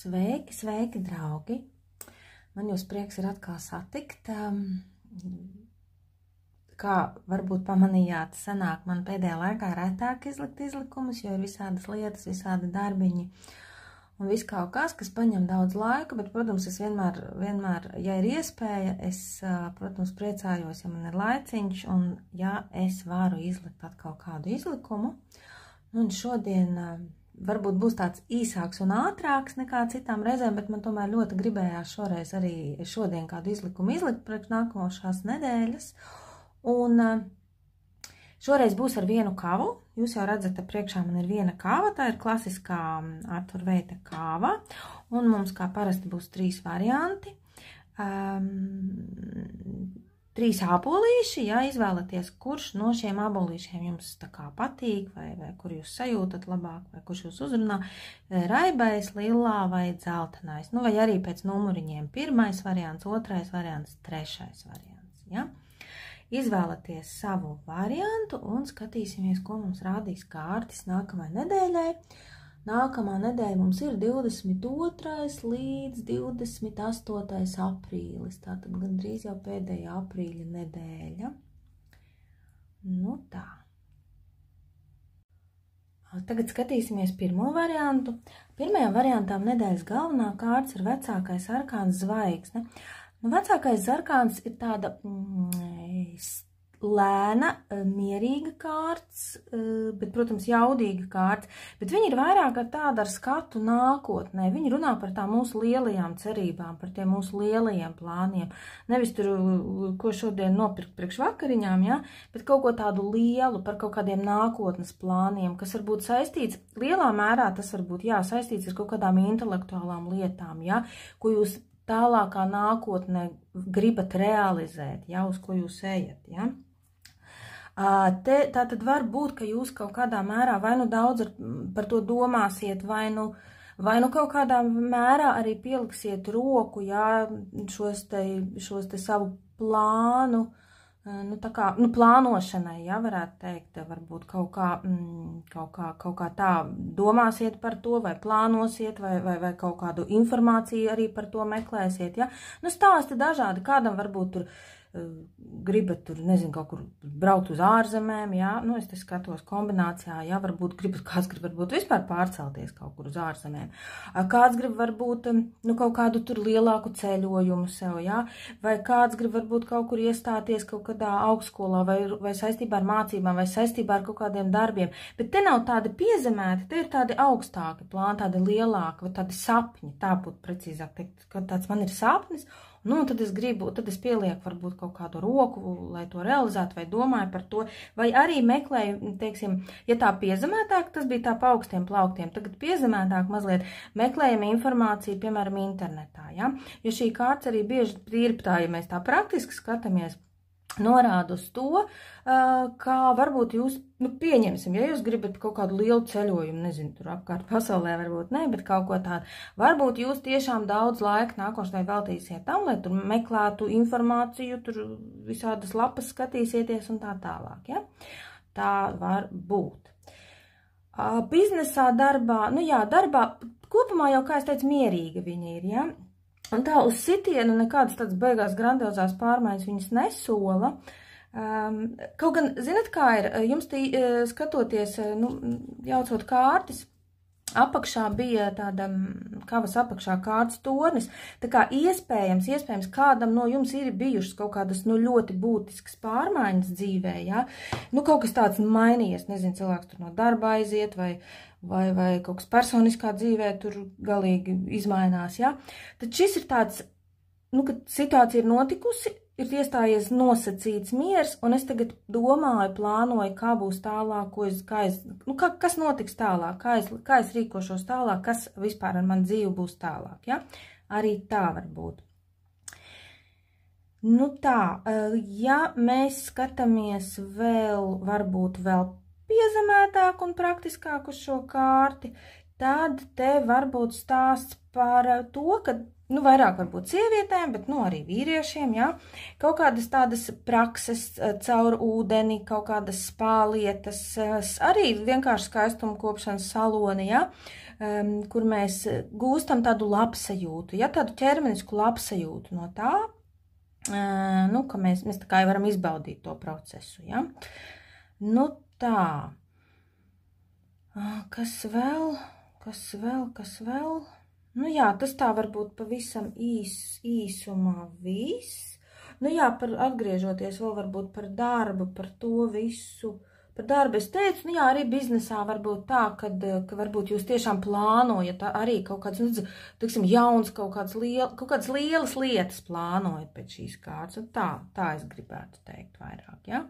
Sveiki, sveiki, draugi! Man jūs prieks ir atkal satikt. Kā varbūt pamanījāt, sanāk man pēdējā laikā retāk izlikt izlikumus, jo ir visādas lietas, visādi darbiņi un viss kaut kas paņem daudz laika, bet, protams, es vienmēr, ja ir iespēja, es, protams, priecājos, ja man ir laiciņš un ja es varu izlikt atkal kādu izlikumu. Un šodien varbūt būs tāds īsāks un ātrāks nekā citām reizēm, bet man tomēr ļoti gribējās šoreiz arī šodien kādu izlikumu izlikt priekš nākošās nedēļas. Un šoreiz būs ar vienu kavu. Jūs jau redzat, ka priekšā man ir viena kava, tā ir klasiskā Artur veida kava. Un mums kā parasti būs 3 varianti. 3 ābolīši, ja izvēlaties, kurš no šiem ābolīšiem jums tā kā patīk, vai kur jūs sajūtat labāk, vai kurš jūs uzrunā, raibais, lilā vai dzeltenais. Nu, vai arī pēc numuriņiem 1. variants, 2. variants, 3. variants, ja? Izvēlaties savu variantu un skatīsimies, ko mums rādīs kārtis nākamajai nedēļai. Nākamā nedēļa mums ir 22. līdz 28. aprīlis. Tātad gandrīz jau pēdējā aprīļa nedēļa. Nu tā. Tagad skatīsimies pirmo variantu. Pirmajām variantām nedēļas galvenā kārts ir vecākais arkāns zvaigzne. Nu, vecākais arkāns ir tāda lēna, mierīga kārts, bet, protams, jaudīga kārts, bet viņi ir vairāk ar skatu nākotnē. Viņi runā par tām mūsu lielajām cerībām, par tiem mūsu lielajiem plāniem. Nevis tur, ko šodien nopirkt priekš vakariņām, ja? Bet kaut ko tādu lielu, par kaut kādiem nākotnes plāniem, kas varbūt saistīts, lielā mērā tas varbūt, jā, saistīts ar kaut kādām intelektuālām lietām, ja? Ko jūs tālākā nākotnē gribat realizēt, ja, uz ko jūs ejat, ja. Tā tad var būt, ka jūs kaut kādā mērā vai nu daudz par to domāsiet, vai nu kaut kādā mērā arī pieliksiet roku, ja, šos te savu plānu, plānošanai, ja, varētu teikt, varbūt kaut kā tā domāsiet par to, vai plānosiet, vai kaut kādu informāciju arī par to meklēsiet, ja. Nu, stāsti dažādi, kādam varbūt tur gribat tur, nezinu, kaut kur braukt uz ārzemēm, jā, nu, es te skatos kombinācijā, jā, kāds grib varbūt vispār pārcelties kaut kur uz ārzemēm, kāds grib varbūt, nu, kaut kādu tur lielāku ceļojumu sev, jā, vai kāds grib varbūt kaut kur iestāties kaut kādā augstskolā, vai saistībā ar mācībām, vai saistībā ar kaut kādiem darbiem, bet te nav tādi piezemēti, te ir tādi augstāki plāni, tādi lielāki, vai tādi sapņi, tā būtu precīzāk teikt, ka tāds man ir sapnis. Nu, tad es pielieku varbūt kaut kādu roku, lai to realizētu, vai domāju par to, vai arī meklēju, teiksim, ja tā piezemētāk, tas bija tā pa augstiem plauktiem, tagad piezemētāk mazliet meklējam informāciju, piemēram, internetā, ja? Jo šī kārts arī bieži tīri tā, ja mēs tā praktiski skatāmies, norāda uz to, kā varbūt jūs, nu, pieņemsim, ja jūs gribat kaut kādu lielu ceļojumu, nezinu, tur apkārt pasaulē varbūt ne, bet kaut ko tādu, varbūt jūs tiešām daudz laika nākošanai veltīsiet tam, lai tur meklētu informāciju, tur visādas lapas skatīsieties un tā tālāk, ja? Tā var būt. Biznesā, darbā, nu jā, darbā, kopumā jau, kā es teicu, mierīga viņa ir, ja? Un tā uz sitienu nekādas tādas beigās grandiozās pārmaiņas viņas nesola. Kaut gan, zinat, kā ir, jums tī skatoties, nu, jaucot kārtis, apakšā bija tāda kavas apakšā kārtas tornis, tā kā iespējams kādam no jums ir bijušas kaut kādas, nu, ļoti būtiskas pārmaiņas dzīvē, ja? Nu, kaut kas tāds mainījies, nezinu, cilvēks tur no darba aiziet vai kaut kas personiskā dzīvē tur galīgi izmainās, ja? Tad šis ir tāds, nu, kad situācija ir notikusi, ir iestājies nosacīts miers, un es tagad domāju, plānoju, kā būs tālāk, kas notiks tālāk, kā es rīkošos tālāk, kas vispār ar man dzīvi būs tālāk, ja? Arī tā var būt. Nu tā, ja mēs skatāmies varbūt vēl piezemētāk un praktiskāk uz šo kārti, tad te varbūt stāsts par to, ka, nu, vairāk varbūt sievietēm, bet, nu, arī vīriešiem, jā, kaut kādas tādas prakses caur ūdeni, kaut kādas spālietas, arī vienkārši skaistuma kopšanas saloni, jā, kur mēs gūstam tādu labsajūtu, ja tādu ķermenisku labsajūtu no tā, nu, ka mēs tā kā varam izbaudīt to procesu, ja. Nu, tā. Kas vēl? Nu jā, tas tā varbūt pavisam īsumā viss. Nu jā, atgriežoties vēl varbūt par darbu, par to visu. Par darbu es teicu, nu jā, arī biznesā varbūt tā, ka varbūt jūs tiešām plānojat arī kaut kāds, nu, tiksim, jauns, kaut kādas lielas lietas plānojat pēc šīs kārtas. Tā es gribētu teikt vairāk, ja?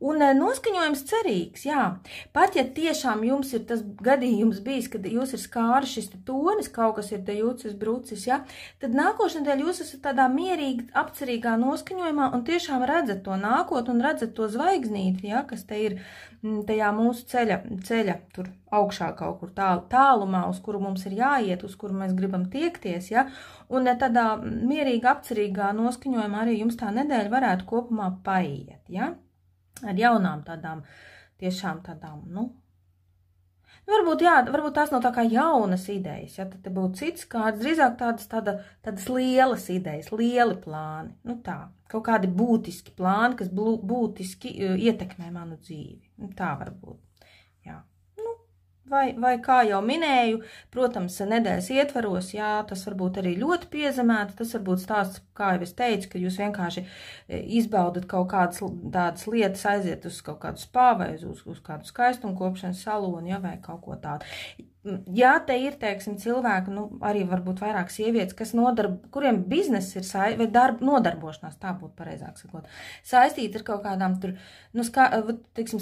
Un noskaņojums cerīgs, jā. Pat ja tiešām jums ir tas gadījums bijis, kad jūs ir skāris šis tonis, kaut kas ir te jūcis brucis, jā, tad nākošnedēļ jūs esat tādā mierīgi, apcerīgā noskaņojumā un tiešām redzat to nākotni un redzat to zvaigznīti, jā, kas te ir tajā mūsu ceļa tur augšā kaut kur tālumā, uz kuru mums ir jāiet, uz kuru mēs gribam tiekties, jā. Un tādā mierīgi, apcerīgā noskaņojumā arī jums tā nedēļa varētu kopumā paiet, jā. Ar jaunām tādām, tiešām tādām, nu, varbūt, jā, varbūt tās nav tā kā jaunas idejas, ja, tad te būtu cits kāds, drīzāk tādas lielas idejas, lieli plāni, nu tā, kaut kādi būtiski plāni, kas būtiski ietekmē manu dzīvi, nu tā varbūt, jā. Vai kā jau minēju, protams, nedēļas ietvaros, jā, tas varbūt arī ļoti piezemēta, tas varbūt stāsts, kā jau es teicu, ka jūs vienkārši izbaudat kaut kādas tādas lietas, aiziet uz kaut kādu spā vai uz kādu skaistumkopšanas salonu, ja, vai kaut ko tādu. Jā, te ir, teiksim, cilvēki, nu, arī varbūt vairāk sievietes, kas kuriem biznes ir vai nodarbošanās, tā būtu pareizāk sakot, saistīti ar kaut kādām tur, nu, teiksim,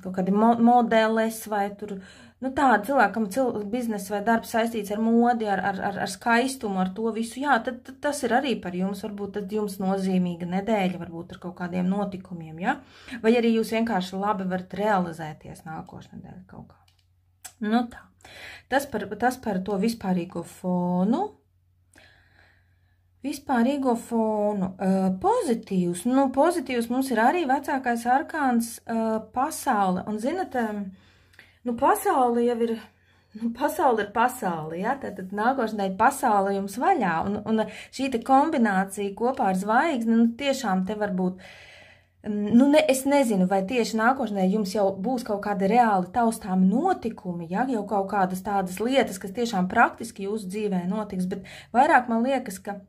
kaut kādi modeles vai tur, nu, tāda cilvēkam biznes vai darbs saistīts ar modi, ar skaistumu, ar to visu, jā, tad tas ir arī par jums, varbūt tad jums nozīmīga nedēļa, varbūt ar kaut kādiem notikumiem, jā, vai arī jūs vienkārši labi varat realizēties nākošnedēļ kaut kā. Nu tā, tas par to vispārīgo fonu. Pozitīvs, nu pozitīvs mums ir arī vecākais arkāns pasaule, un zinat, nu pasaule jau ir, pasaule ir pasaule, ja, tad nākošanai pasaule jums vaļā, un šī te kombinācija kopā ar zvaigzni, nu tiešām te var būt, nu, es nezinu, vai tieši nākošanai jums jau būs kaut kādi reāli taustāmi notikumi, ja, jau kaut kādas tādas lietas, kas tiešām praktiski jūsu dzīvē notiks, bet vairāk man liekas, ka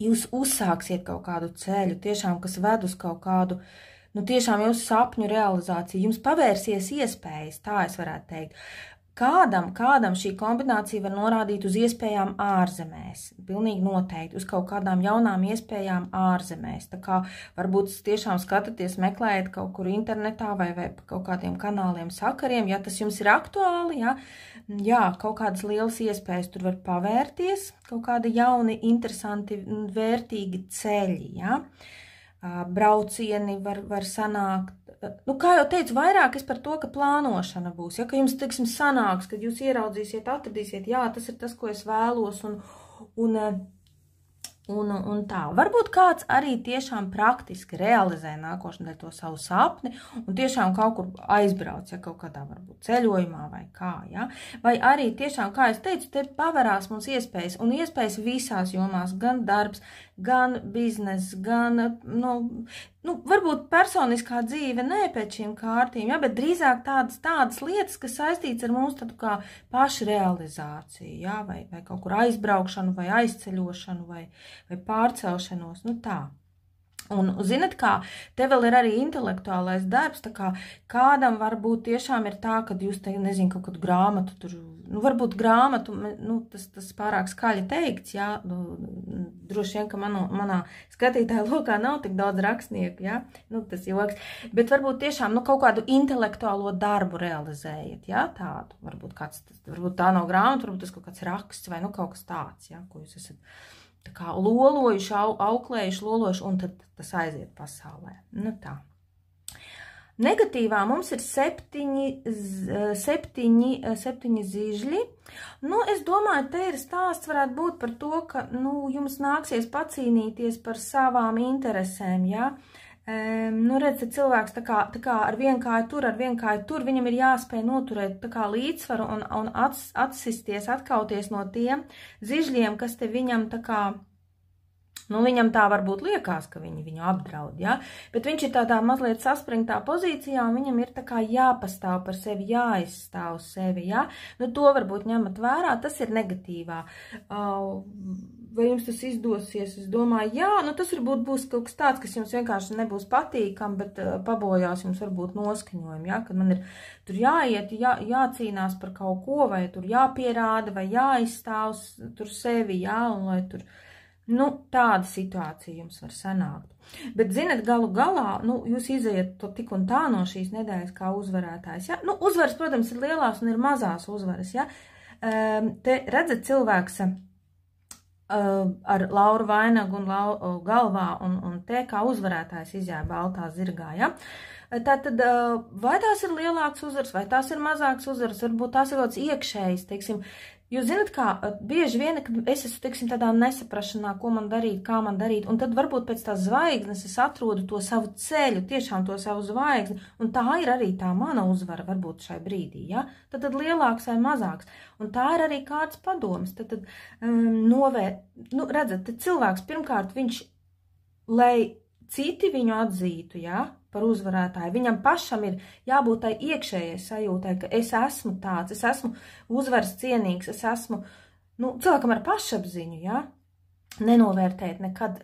jūs uzsāksiet kaut kādu ceļu, tiešām, kas ved uz kaut kādu, nu, tiešām jūsu sapņu realizāciju, jums pavērsies iespējas, tā es varētu teikt. Kādam šī kombinācija var norādīt uz iespējām ārzemēs, pilnīgi noteikti, uz kaut kādām jaunām iespējām ārzemēs. Tā kā varbūt tiešām skatāties, meklējat kaut kur internetā vai kaut kādiem kanāliem sakariem, ja tas jums ir aktuāli, jā, kaut kādas lielas iespējas tur var pavērties, kaut kādi jauni, interesanti, vērtīgi ceļi, jā. Braucieni var sanākt. Nu, kā jau teicu, vairāk es par to, ka plānošana būs, ja, ka jums, teiksim, sanāks, kad jūs ieraudzīsiet, atradīsiet, jā, tas ir tas, ko es vēlos, un tā. Varbūt kāds arī tiešām praktiski realizē nākošanai to savu sapni un tiešām kaut kur aizbrauc, ja kaut kādā varbūt ceļojumā vai kā, ja. Vai arī tiešām, kā es teicu, te paverās mums iespējas, un iespējas visās jomās, gan darbs, gan biznes, gan, nu, varbūt personiskā dzīve ne pēc šīm kārtīm, ja, bet drīzāk tādas lietas, kas saistīts ar mūsu tādu kā pašrealizāciju, ja, vai kaut kur aizbraukšanu, vai aizceļošanu, vai pārcelšanos, nu tā. Un, zinat kā, te vēl ir arī intelektuālais darbs, tā kā kādam varbūt tiešām ir tā, kad jūs te, nezinu, kaut kādu grāmatu tur, nu, varbūt grāmatu, nu, tas pārāk skaļi teikts, jā, droši vien, ka manā skatītāja lokā nav tik daudz rakstnieku, jā, nu, tas joks, bet varbūt tiešām, nu, kaut kādu intelektuālo darbu realizējat, jā, tādu, varbūt tā nav grāmata, varbūt tas kaut kāds raksts vai, nu, kaut kas tāds, jā, ko jūs esat tā kā lolojuši, auklējuši, un tad tas aiziet pasaulē. Nu tā. Negatīvā mums ir 7 zižļi. Nu, es domāju, te ir stāsts varētu būt par to, ka, nu, jums nāksies pacīnīties par savām interesēm, jā. Nu, redz, cilvēks tā kā ar vienkāju tur, viņam ir jāspēj noturēt tā kā līdzsvaru un atsisties, atkauties no tiem zižļiem, kas te viņam tā kā, nu, viņam tā varbūt liekas, ka viņi viņu apdraud, ja? Bet viņš ir tādā mazliet saspringtā pozīcijā, un viņam ir tā kā jāpastāv par sevi, jāizstāv sevi, ja? Nu, to varbūt ņemat vērā, tas ir negatīvā. Vai jums tas izdosies? Es domāju, jā, nu tas varbūt būs kaut kas tāds, kas jums vienkārši nebūs patīkam, bet pabojās jums varbūt noskaņojumi, ja? Kad man ir tur jāiet, jācīnās par kaut ko, vai tur jāpierāda, vai jāizstāv tur sevi, ja? Un lai tur, nu, tāda situācija jums var sanākt. Bet, zinat, galu galā, nu, jūs iziet to tik un tā no šīs nedēļas kā uzvarētājs, ja? Nu, uzvaras, protams, ir lielās un ir mazās uzvaras, ja? Te redzat cilvēks ar lauru vainagu un galvā un te kā uzvarētājs izjāja baltā zirgā, ja? Tātad, vai tās ir lielāks uzvaras, vai tās ir mazāks uzvaras, varbūt tās ir kaut kāds iekšējs, teiksim, jūs zinat kā, bieži vien, kad es esmu, teiksim, tādā nesaprašanā, ko man darīt, kā man darīt, un tad varbūt pēc tās zvaigznes es atrodu to savu ceļu, tiešām to savu zvaigzni, un tā ir arī tā mana uzvara, varbūt šai brīdī, ja? Tad lielāks vai mazāks, un tā ir arī kāds padoms, tad nu, redzat, tad cilvēks pirmkārt viņš, lai citi viņu atzītu, ja? Par uzvarētāju. Viņam pašam ir jābūt tai iekšējai sajūtai, ka es esmu tāds, es esmu uzvaras cienīgs, es esmu, nu, cilvēkam ar pašapziņu, ja? Nenovērtēt nekad,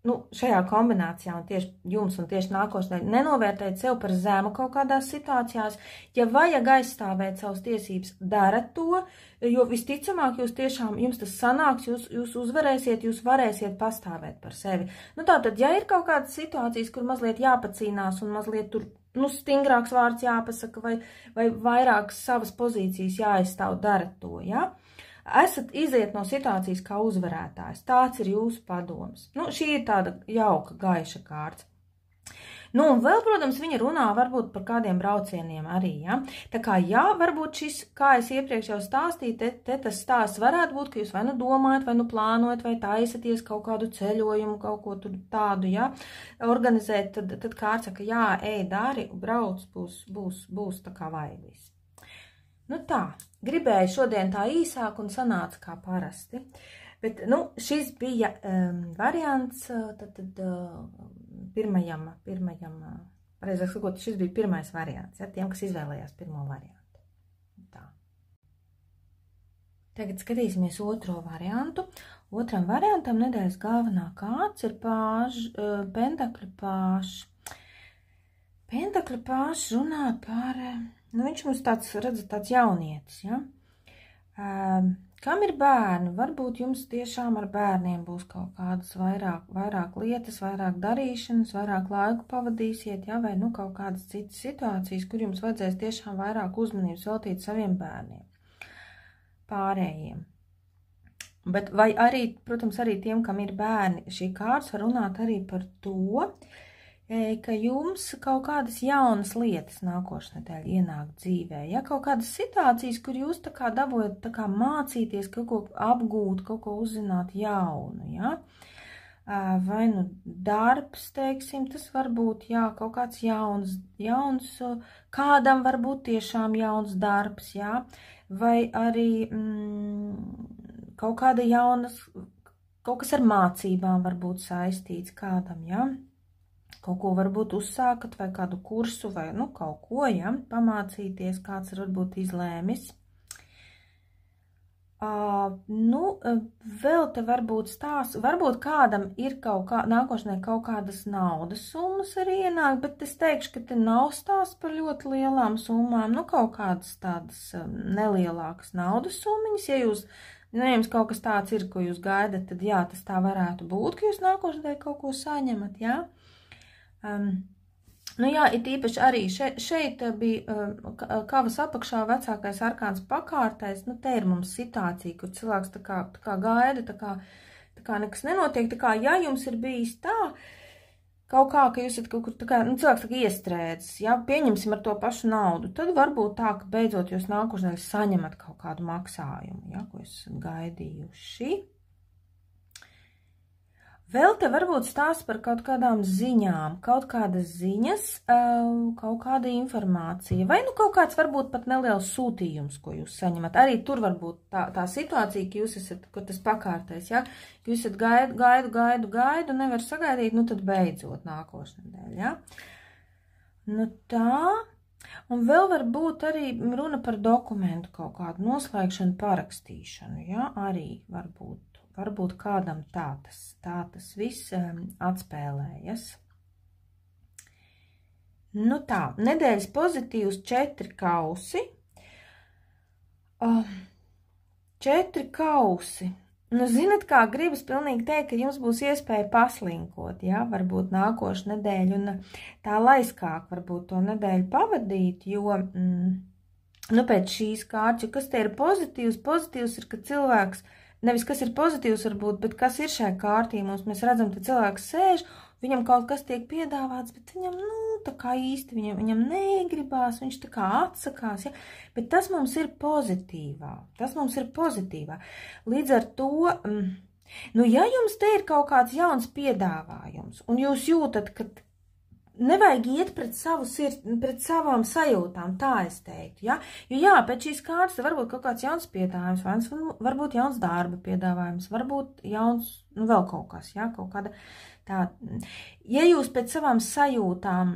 nu, šajā kombinācijā un tieši jums un tieši nākošanai, nenovērtēt sev par zemu kaut kādās situācijās, ja vajag aizstāvēt savas tiesības, darat to, jo visticamāk jūs tiešām, jums tas sanāks, jūs uzvarēsiet, jūs varēsiet pastāvēt par sevi. Nu tātad, ja ir kaut kādas situācijas, kur mazliet jāpacīnās un mazliet tur, nu, stingrāks vārds jāpasaka vai vairāk savas pozīcijas jāaizstāv, darat to, ja? Esat iziet no situācijas kā uzvarētājs. Tāds ir jūsu padoms. Nu, šī ir tāda jauka, gaiša kārts. Nu, un vēl, protams, viņa runā varbūt par kādiem braucieniem arī, ja? Tā kā, jā, varbūt šis, kā es iepriekš jau stāstīju, te tas stāsts varētu būt, ka jūs vai nu domājat, vai nu plānojat, vai taisaties kaut kādu ceļojumu, kaut ko tur tādu, ja? Organizēt, tad kārts saka, jā, ej, dari, brauc, būs tā kā vajaglis. Nu tā, gribēju šodien tā īsāk un sanāca kā parasti, bet, nu, šis bija variants, pirmajam, pareizāk sakot, šis bija pirmais variants, ja, tiem, kas izvēlējās pirmo variantu. Tā. Tagad skatīsimies otro variantu. Otram variantam nedēļas galvenā kārts ir pentakļu pāžs. Pentakļu pāžs runā par... Nu, viņš mums tāds, redzat, tāds jaunietis, ja? Kam ir bērni? Varbūt jums tiešām ar bērniem būs kaut kādas vairāk lietas, vairāk darīšanas, vairāk laiku pavadīsiet, ja? Vai nu kaut kādas citas situācijas, kur jums vajadzēs tiešām vairāk uzmanības veltīt saviem bērniem, pārējiem. Bet vai arī, protams, arī tiem, kam ir bērni, šī kārts var runāt arī par to, ka jums kaut kādas jaunas lietas nākošnedēļ ienāk dzīvē, ja kaut kādas situācijas, kur jūs tā kā dabojat tā kā mācīties, kaut ko apgūt, kaut ko uzzināt jaunu, ja? Vai nu darbs, teiksim, tas var būt, jā, kaut kāds jauns, kādam var būt tiešām jauns darbs, jā, vai arī kaut kāda jaunas, kaut kas ar mācībām var būt saistīts kādam, jā. Kaut ko varbūt uzsākat vai kādu kursu vai, nu, kaut ko, ja, pamācīties, kāds varbūt izlēmis. Nu, vēl te varbūt stāsts, varbūt kādam ir nākošanai kaut kādas naudas summas arī ienāk, bet es teikšu, ka te nav stāsts par ļoti lielām summām, nu, kaut kādas tādas nelielākas naudas summiņas, ja jūs, nu, jums kaut kas tāds ir, ko jūs gaidat, tad jā, tas tā varētu būt, ka jūs nākošanai kaut ko saņemat, jā. Nu jā, it īpaši arī šeit bija kavas apakšā vecākais arkāns pakārtais, nu te ir mums situācija, kur cilvēks tā kā gaida, tā kā nekas nenotiek, tā kā, ja jums ir bijis tā, kaut kā, ka jūs esat kaut kur tā kā, nu cilvēks tā kā iestrēdzis, ja, pieņemsim ar to pašu naudu, tad varbūt tā, ka beidzot jūs nākošanai saņemat kaut kādu maksājumu, ja, ko jūs esat gaidījuši. Vēl te varbūt stāst par kaut kādām ziņām, kaut kādas ziņas, kaut kāda informācija, vai nu kaut kāds varbūt pat neliels sūtījums, ko jūs saņemat. Arī tur varbūt tā situācija, ka jūs esat, kur tas pakārtais, ja? Ka jūs esat gaidu, nevar sagaidīt, nu tad beidzot nākošnedēļ, ja? Nu tā, un vēl varbūt arī runa par dokumentu kaut kādu noslēgšanu, parakstīšanu, ja? Arī varbūt kādam tā tas viss atspēlējas. Nu tā, nedēļas pozitīvs 4 kausi. 4 kausi. Nu, zinat kā, gribas pilnīgi teikt, ka jums būs iespēja paslinkot, ja, varbūt nākošu nedēļu un tā laiskāk varbūt to nedēļu pavadīt, jo, nu, pēc šīs kārtas, kas te ir pozitīvs? Pozitīvs ir, ka cilvēks, nevis kas ir pozitīvs varbūt, bet kas ir šajā kārtī, mēs redzam, ka cilvēks sēž, viņam kaut kas tiek piedāvāts, bet viņam, nu, tā kā īsti viņam negribās, viņš tā kā atsakās, ja? Bet tas mums ir pozitīvā, Līdz ar to, nu, ja jums te ir kaut kāds jauns piedāvājums, un jūs jūtat, ka nevajag iet pret savām sajūtām, tā es teiktu, ja? Jo jā, pēc šīs kārtas varbūt kaut kāds jauns piedāvājums, varbūt jauns darba piedāvājums, varbūt jauns, nu vēl kaut kas, ja? Kaut kāda tā. Ja jūs pēc savām sajūtām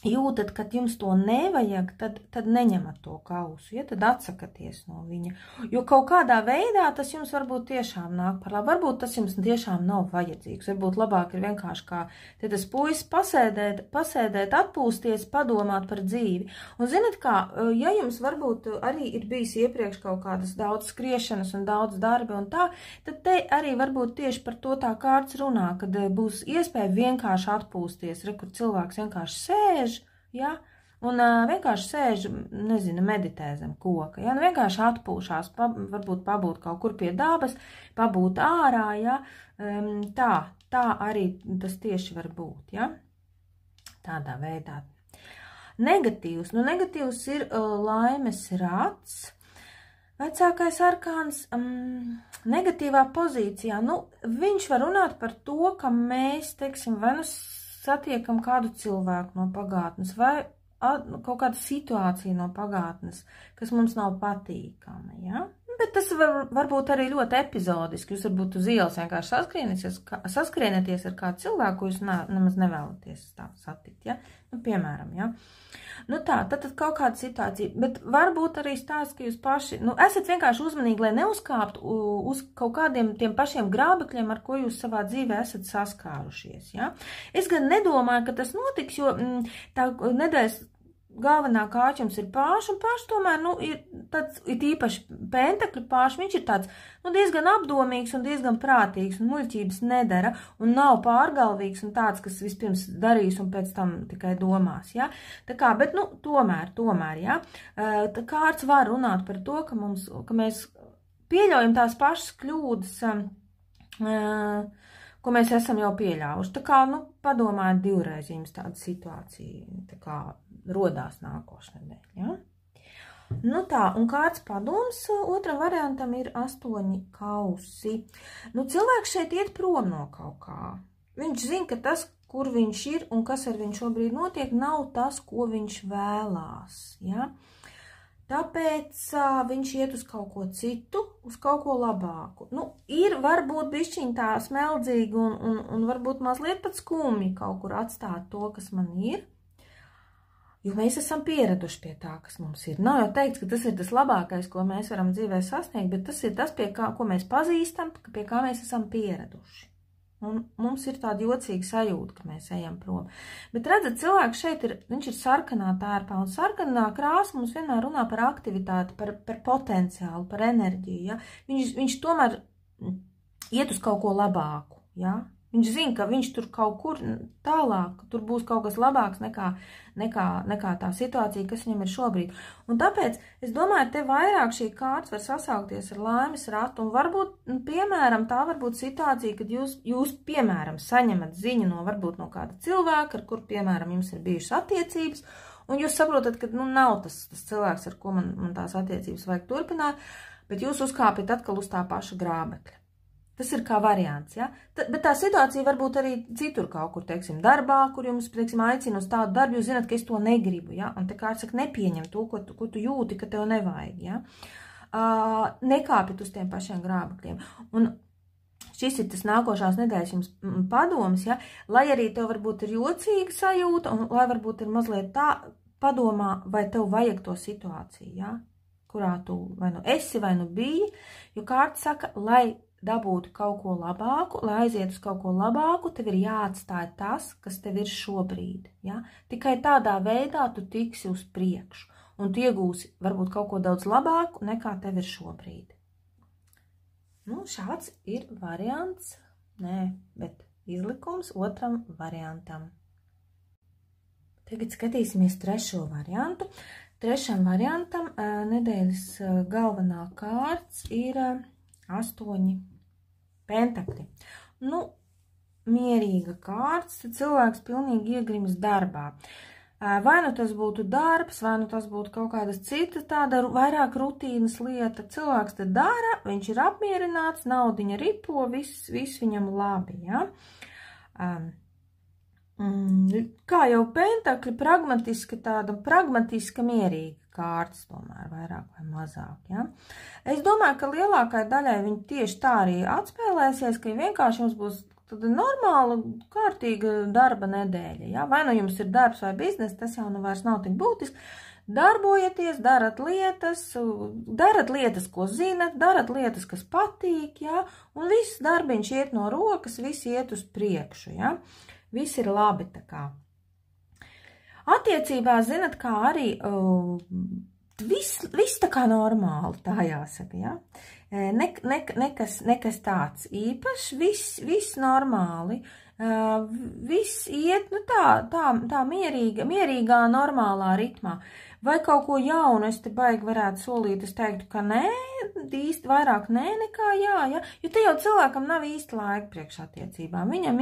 jūtat, ka jums to nevajag, tad neņemat to kausu, ja? Tad atsakaties no viņa. Jo kaut kādā veidā tas jums varbūt tiešām nāk par labu. Varbūt tas jums tiešām nav vajadzīgs. Varbūt labāk ir vienkārši kā te tas puisis pasēdēt, atpūsties, padomāt par dzīvi. Un zinat kā, ja jums varbūt arī ir bijis iepriekš kaut kādas daudz skriešanas un daudz darbi un tā, tad te arī varbūt tieši par to tā kārtas runā, kad būs iespēja vienkārši atpūsties, kur cilvēks vienkārši sēž, ja, un vienkārši sēž, nezinu, meditē zem koka, ja, nu vienkārši atpūšās, varbūt pabūt kaut kur pie dabas, pabūt ārā, ja, tā arī tas tieši var būt, ja, tādā veidā. Negatīvs, nu negatīvs ir laimes rats, vecākais arkāns, negatīvā pozīcijā, nu viņš var runāt par to, ka mēs, teiksim, vai nu satiekam kādu cilvēku no pagātnes vai kaut kādu situāciju no pagātnes, kas mums nav patīkama, ja? Bet tas var būt arī ļoti epizodiski. Jūs varbūt uz ielas vienkārši saskrieneties ar kādu cilvēku, ko jūs nemaz nevēlaties tā satikt, ja? Nu, piemēram, ja? Nu tā, tad kaut kāda situācija, bet varbūt arī stāsts, ka jūs paši, nu, esat vienkārši uzmanīgi, lai neuzkāptu uz kaut kādiem tiem pašiem grābekļiem, ar ko jūs savā dzīvē esat saskārušies, ja? Es gan nedomāju, ka tas notiks, jo tā nedēļas galvenā kārta jums ir pāša, un pāša tomēr, nu, ir īpaši pentakļu pāša, viņš ir tāds, nu, diezgan apdomīgs un diezgan prātīgs, un muļķības nedara, un nav pārgalvīgs un tāds, kas vispirms darīs un pēc tam tikai domās, ja? Tā kā, bet, nu, tomēr, ja? Tā kārts var runāt par to, ka mēs pieļaujam tās pašas kļūdas, ko mēs esam jau pieļāvuši. Tā kā, nu, padomājiet divreiz, jums tāda situācija, tā kā, rodās nākošnedēļ, ja? Nu tā, un kāds padoms otram variantam ir 8 kausi. Nu, cilvēks šeit iet prom no kaut kā. Viņš zina, ka tas, kur viņš ir un kas ar viņu šobrīd notiek, nav tas, ko viņš vēlās, ja? Tāpēc viņš iet uz kaut ko citu, uz kaut ko labāku. Nu, ir varbūt bišķiņ tā smeldzīgi un varbūt mazliet pat skumji kaut kur atstāt to, kas man ir. Jo mēs esam pieraduši pie tā, kas mums ir. Nav jau teikts, ka tas ir tas labākais, ko mēs varam dzīvē sasniegt, bet tas ir tas, ko mēs pazīstam, pie kā mēs esam pieraduši. Un mums ir tāda jocīga sajūta, ka mēs ejam prom. Bet redzat, cilvēks šeit viņš ir sarkanā tērpā, un sarkanā krāsa mums vienmēr runā par aktivitāti, par potenciālu, par enerģiju, ja? Viņš tomēr iet uz kaut ko labāku, ja? Viņš zina, ka viņš tur kaut kur tālāk, ka tur būs kaut kas labāks nekā tā situācija, kas viņam ir šobrīd. Un tāpēc, es domāju, te vairāk šī kārta var sasaukties ar laimes ratu, un varbūt, piemēram, tā var būt situācija, kad jūs piemēram, saņemat ziņu varbūt no kāda cilvēka, ar kur, piemēram, jums ir bijušas attiecības, un jūs saprotat, ka, nu, nav tas cilvēks, ar ko man tās attiecības vajag turpināt, bet jūs uzkāpjat atkal uz tā paša grābekļa. Tas ir kā variants, ja? Bet tā situācija var būt arī citur kaut kur, teiksim, darbā, kur jums, teiksim, aicina uz tādu darbu, jūs zināt, ka es to negribu, ja? Un te kāds saka, nepieņem to, ko tu jūti, ka tev nevajag, ja? Nekāpit uz tiem pašiem grābekļiem. Un šis ir tas nākošās nedēļas jums padoms, ja? Lai arī tev varbūt ir jocīga sajūta, un lai varbūt ir mazliet tā, padomā, vai tev vajag to situāciju, ja? Kurā tu vai nu esi, vai nu biji, jo kārta saka, lai dabūtu kaut ko labāku, lai aiziet uz kaut ko labāku, tev ir jāatstāj tas, kas tev ir šobrīd. Ja? Tikai tādā veidā tu tiksi uz priekšu, un tu iegūsi varbūt kaut ko daudz labāku, nekā tev ir šobrīd. Nu, šāds ir variants, bet izlikums otram variantam. Tagad skatīsimies trešo variantu. Trešam variantam nedēļas galvenā kārts ir 8 pentakļi. Nu, mierīga kārts, tad cilvēks pilnīgi iegrims darbā. Vai nu tas būtu darbs, vai nu tas būtu kaut kādas cita tāda vairāk rutīnas lieta. Cilvēks te dara, viņš ir apmierināts, naudiņa ripo, viss viņam labi, ja? Kā jau pentakļi, pragmatiska mierīga kārtas tomēr, vairāk vai mazāk, ja? Es domāju, ka lielākai daļai viņi tieši tā arī atspēlēsies, ka vienkārši jums būs tāda normāla, kārtīga darba nedēļa, ja? Vai nu jums ir darbs vai biznes, tas jau nu vairs nav tik būtiski. Darbojieties, darat lietas, ko zinat, darat lietas, kas patīk, ja? Un viss darbiņš iet no rokas, viss iet uz priekšu, ja? Viss ir labi tā kā. Attiecībā, zinat, kā arī viss tā kā normāli, tā jāsaka, ja? Nekas tāds īpašs, viss normāli, viss iet, nu tā mierīgā, normālā ritmā. Vai kaut ko jaunu es te baigi varētu solīt, es teiktu, ka nē, īsti vairāk nē nekā jā, ja? Jo te jau cilvēkam nav īsti laika priekš attiecībām. Viņam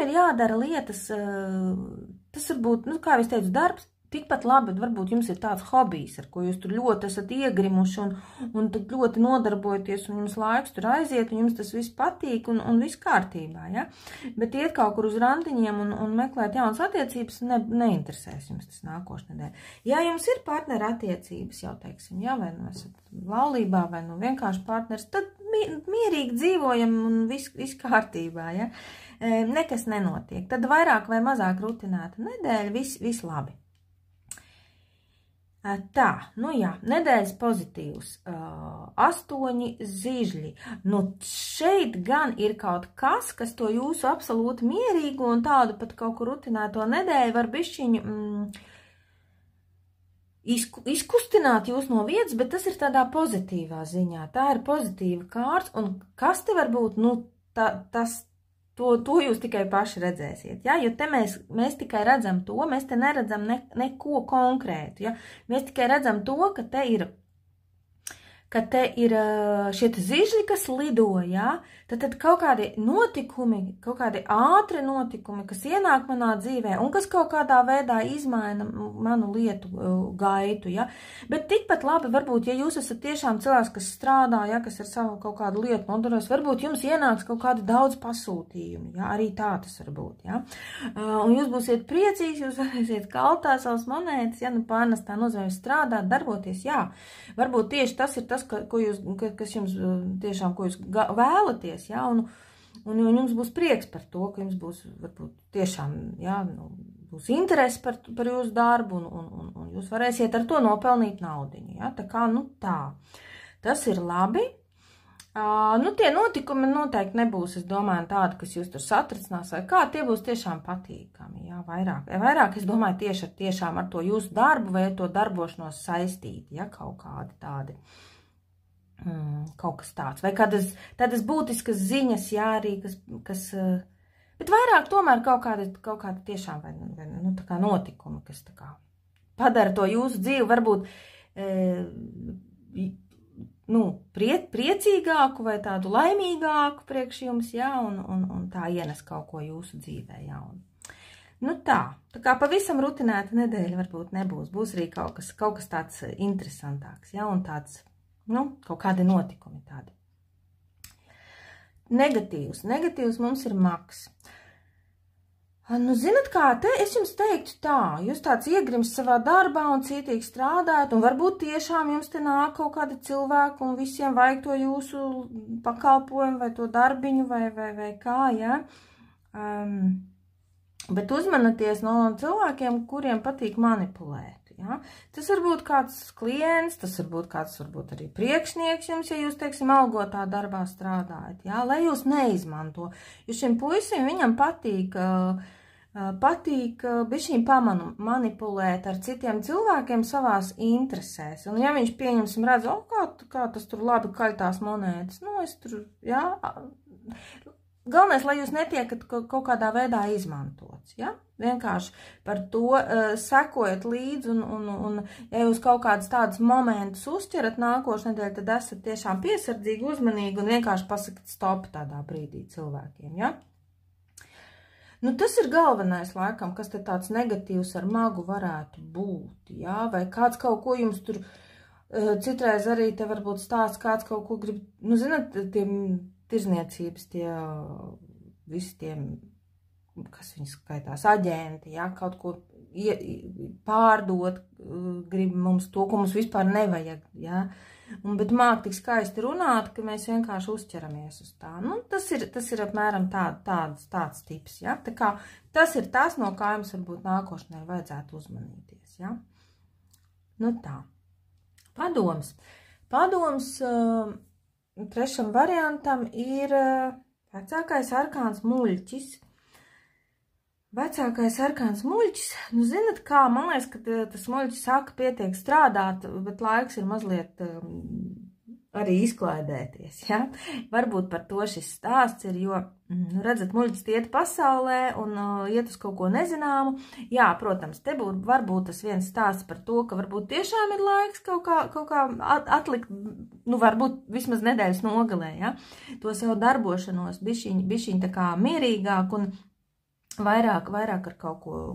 ir jādara lietas, tas varbūt, nu, kā es teicu, darbs, tikpat labi, bet varbūt jums ir tāds hobijs, ar ko jūs tur ļoti esat iegrimuši un tad ļoti nodarbojaties, un jums laiks tur aiziet, un jums tas viss patīk, un viss kārtībā, ja? Bet iet kaut kur uz randiņiem un meklēt jaunas attiecības, neinteresēs jums tas nākošais nedēļa. Ja jums ir partnera attiecības, jau teiksim, ja, vai nu esat laulībā, vai nu vienkārši partners, tad mierīgi dzīvojam un viss kārtībā, ja? Nekas nenotiek. Tad vairāk vai mazāk rutinēta nedēļa, viss labi. Tā, nu jā, nedēļas pozitīvs, 8 zižļi. Nu, šeit gan ir kaut kas to jūsu absolūti mierīgu un tādu pat kaut kur rutinēto nedēļu var bišķiņu izkustināt jūs no vietas, bet tas ir tādā pozitīvā ziņā. Tā ir pozitīva kārts, un kas te var būt, nu, To jūs tikai paši redzēsiet, ja? Jo te mēs tikai redzam to, mēs te neredzam neko konkrētu, ja? Mēs tikai redzam to, ka te ir šie zižļi, kas lido, ja? Tad kaut kādi notikumi, kaut kādi ātri notikumi, kas ienāk manā dzīvē un kas kaut kādā veidā izmaina manu lietu gaitu, ja? Bet tikpat labi, varbūt, ja jūs esat tiešām cilvēks, kas strādā, ja, kas ar savu kaut kādu lietu nodarbojas, varbūt jums ienāks kaut kādi daudz pasūtījumi, ja? Arī tā tas var būt, ja? Un jūs būsiet priecīgs, jūs varēsiet kaltāt savas monētas, ja, nu pārnestā nozīmē strādāt, darboties, jā. Varbūt tieši tas ir tas, kas jums tiešām, ko jūs vēlaties, ja, un jums būs prieks par to, ka jums būs, varbūt, tiešām, ja, nu, būs interesi par jūsu darbu, un jūs varēsiet ar to nopelnīt naudiņu, ja, tā kā, nu, tā. Tas ir labi. Nu, tie notikumi noteikti nebūs, es domāju, tādi, kas jūs tur satricinās, vai kā, tie būs tiešām patīkami, jā, vairāk, es domāju, tiešām ar to jūsu darbu vai to darbošanos saistīti, ja, kaut kādi tādi. Kaut kas tāds, vai tādas būtiskas ziņas, jā, arī, bet vairāk tomēr kaut kādi tiešām, vai nu, tā kā notikumi, kas tā kā padara to jūsu dzīvi, varbūt, nu, priecīgāku vai tādu laimīgāku priekš jums, jā, un tā ienes kaut ko jūsu dzīvē, jā, nu tā kā pavisam rutinēta nedēļa varbūt nebūs, būs arī kaut kas tāds interesantāks, jā, un tāds, nu, kaut kādi notikumi tādi. Negatīvs. Negatīvs mums ir mags. Nu, zinat kā, es jums teiktu tā, jūs tāds iegrimst savā darbā un cītīgi strādājat, un varbūt tiešām jums te nāk kaut kādi cilvēki, un visiem vajag to jūsu pakalpojumu, vai to darbiņu, vai kā, ja? Bet uzmanieties no cilvēkiem, kuriem patīk manipulēt, ja? Tas var būt kāds klients, tas var būt kāds, varbūt arī priekšnieks jums, ja jūs, teiksim, algotā darbā strādājat, ja? Lai jūs neizmanto, jo šim puisim viņam patīk bišķiņ pamanipulēt ar citiem cilvēkiem savās interesēs. Un ja viņš pieņemsim redz, kā tas tur labi kaļ tās monētas, nu es tur, jā. Galvenais, lai jūs netiekat kaut kādā veidā izmantots, ja? Vienkārši par to sekojat līdzi un ja jūs kaut kādus tādus momentus uzķerat nākošu nedēļu, tad esat tiešām piesardzīgi, uzmanīgi un vienkārši pasakat stop tādā brīdī cilvēkiem, ja? Nu, tas ir galvenais, laikam, kas te tāds negatīvs ar magu varētu būt, jā, vai kāds kaut ko jums tur, citreiz arī te varbūt stāsts, kāds kaut ko grib, nu, zināt, tiem tirzniecības, visi tiem, kas viņi skaitās, aģenti, jā, kaut ko pārdot, grib mums to, ko mums vispār nevajag, jā. Bet māk tik skaisti runāt, ka mēs vienkārši uzķeramies uz tā. Nu, tas ir apmēram tāds tips, ja? Tā kā tas ir tas, no kā jums varbūt nākošanai vajadzētu uzmanīties, ja? Nu tā. Padoms. Trešam variantam ir vecākais arkāns muļķis. Vecākais arkāns muļķis, nu, zinat kā, man liekas, ka tas muļķis saka pietiek strādāt, bet laiks ir mazliet arī izklaidēties, ja? Varbūt par to šis stāsts ir, jo, redzat, muļķis iet pasaulē un iet uz kaut ko nezināmu. Jā, protams, te varbūt tas viens stāsts par to, ka varbūt tiešām ir laiks kaut kā atlikt, nu, varbūt vismaz nedēļas nogalē, ja? To savu darbošanos bišķiņ tā kā mierīgāk un vairāk ar kaut ko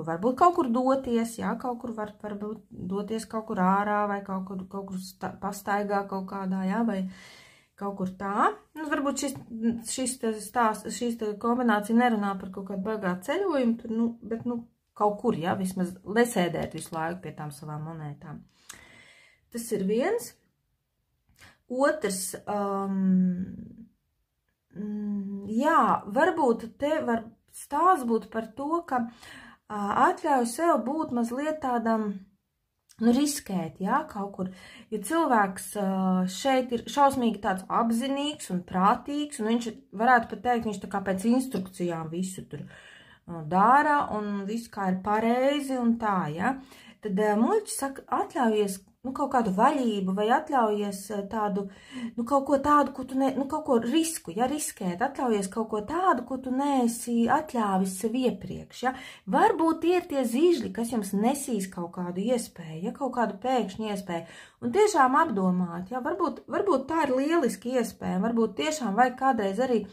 varbūt kaut kur doties, jā, kaut kur varbūt doties kaut kur ārā vai kaut kur pastaigā kaut kādā, jā, vai kaut kur tā. Nu, varbūt šīs kombinācija nerunā par kaut kādu baigā ceļojumu, tur, nu, bet, nu, kaut kur, jā, vismaz lesēdēt visu laiku pie tām savām monētām. Tas ir viens. Otrs, jā, varbūt te var stāsts būt par to, ka atļauj sev būt mazliet tādam, nu, riskēt, jā, kaut kur. Ja cilvēks šeit ir šausmīgi tāds apzinīgs un prātīgs, un viņš varētu pat teikt, viņš tā kā pēc instrukcijām visu tur dara, un viss kā ir pareizi un tā, jā. Tad muļķis saka, atļaujies, nu, kaut kādu vaļību vai atļaujies tādu, nu, kaut ko tādu, ko tu kaut ko risku, ja, riskēt, atļaujies kaut ko tādu, ko tu neesi atļāvis sev iepriekš, ja. Varbūt tie ir tie zīžļi, kas jums nesīs kaut kādu iespēju, ja, kaut kādu pēkšņu iespēju, un tiešām apdomāt, ja, varbūt tā ir lieliski iespēja, varbūt tiešām vajag kādreiz arī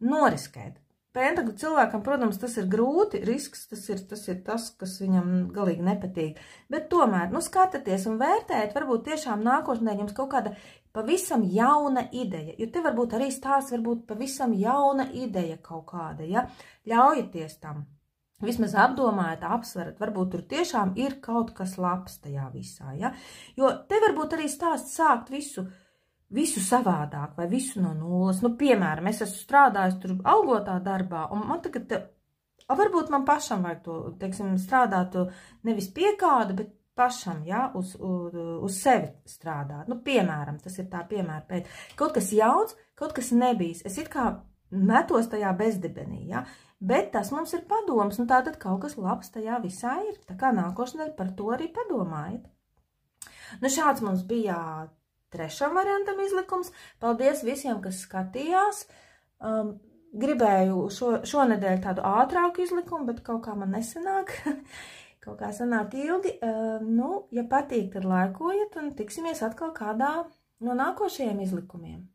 noriskēt. Pentakļu cilvēkam, protams, tas ir grūti, risks, tas ir tas, kas viņam galīgi nepatīk. Bet tomēr, nu, skatieties un vērtējiet, varbūt tiešām nākošanai jums kaut kāda pavisam jauna ideja. Jo te varbūt arī stāsts, varbūt pavisam jauna ideja kaut kāda, ja? Ļaujieties tam. Vismaz apdomājiet, apsverat, varbūt tur tiešām ir kaut kas labs tajā visā, ja? Jo te varbūt arī stāsts sākt visu savādāk vai visu no nulles. Nu, piemēram, es esmu strādājis tur algotā darbā, un man tagad, varbūt man pašam vajag to, teiksim, strādāt nevis pie kāda, bet pašam, jā, uz sevi strādāt. Nu, piemēram, tas ir tā piemēra pēc. Kaut kas jauns, kaut kas nebijis. Es it kā metos tajā bezdibenī, jā, bet tas mums ir padoms, un tātad kaut kas labs tajā visā ir. Tā kā nākošanai par to arī padomājiet. Nu, šāds mums bija trešam variantam izlikums. Paldies visiem, kas skatījās. Gribēju šonedēļ tādu ātrāku izlikumu, bet kaut kā man nesanāk. Kaut kā sanāk ilgi. Nu, ja patīk, tad laikojiet un tiksimies atkal kādā no nākošajiem izlikumiem.